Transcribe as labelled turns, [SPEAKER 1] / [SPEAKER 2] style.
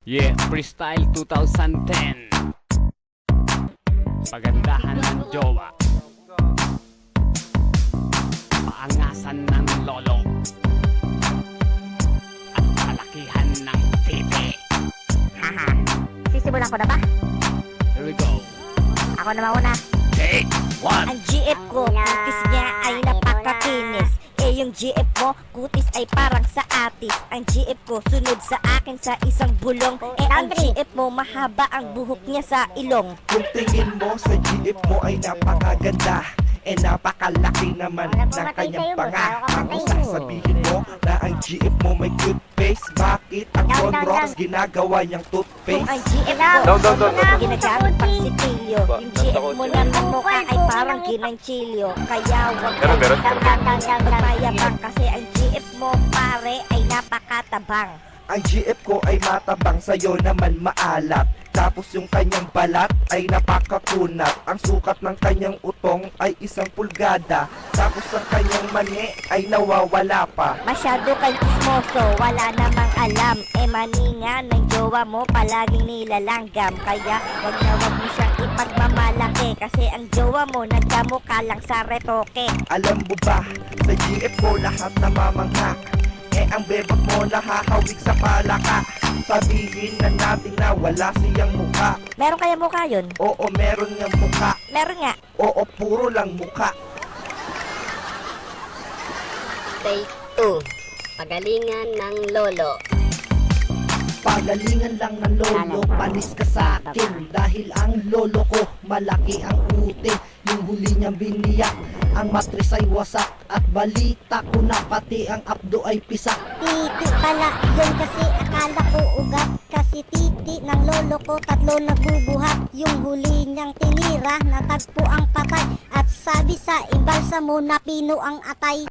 [SPEAKER 1] Yeah, Freestyle 2010. Pagandahan ng jowa, paangasan ng lolo, at palakihan ng titi.
[SPEAKER 2] Haha, sisimulan ko na ba?
[SPEAKER 1] Here we go.
[SPEAKER 2] Ako na mauna.
[SPEAKER 1] Take one.
[SPEAKER 2] Ang GF ko, kutis niya ay napakakinis. Eh yung GF mo, kutis ay parang sa atis. Ang GF ko, sunod sa akin sa isang bulong. Eh ang GF mo, mahaba ang buhok niya sa ilong.
[SPEAKER 3] Kung tingin mo sa GF mo ay napakaganda, eh napakalaki naman ng kanyang panga. Ang sasabihin mo na ang GF mo may cute face, bakit ang Conrox ginagawa niyang
[SPEAKER 2] Kung
[SPEAKER 3] toothpaste?
[SPEAKER 2] ang GF mo, ginagamit pang sitilyo. Yung GF mo naman mukha ay parang ginanchilyo. Kaya wag kang mayabang kasi ang GF mo pare ay napakatabang.
[SPEAKER 3] Ang GF ko ay matabang, sa'yo naman maalat. Tapos yung kanyang balat ay napakakunat. Ang sukat ng kanyang utong ay 1 pulgada. Tapos ang kanyang mani ay nawawala pa.
[SPEAKER 2] Masyado kang chismoso, wala namang alam. Eh maninga ng jowa mo palaging nilalanggam. Kaya wag mo siyang ipagmamalaki. Kasi ang jowa mo nagkamukha lang sa retoke.
[SPEAKER 3] Alam mo ba, sa GF ko lahat namamangha. Eh ang bebot mo nahahawig sa palaka. Sabihin na natin na wala siyang mukha.
[SPEAKER 2] Meron kaya mukha yun?
[SPEAKER 3] Oo, meron niyang mukha.
[SPEAKER 2] Meron nga.
[SPEAKER 3] Oo, puro lang mukha.
[SPEAKER 4] Take 2. Pagalingan ng lolo.
[SPEAKER 3] Pagalingan lang ng lolo, panis ka sa akin. Dahil ang lolo ko, malaki ang uti. Yung huli niyang biniyak, ang matris ay wasak. At balita ko na pati ang abdo ay pisak.
[SPEAKER 2] Titi pala yun kasi akala ko ugat. Kasi titi ng lolo ko 3 nagbubuhat. Yung huli niyang tinira, natagpo ang patay. At sabi sa imbalsa mo na pino ang atay.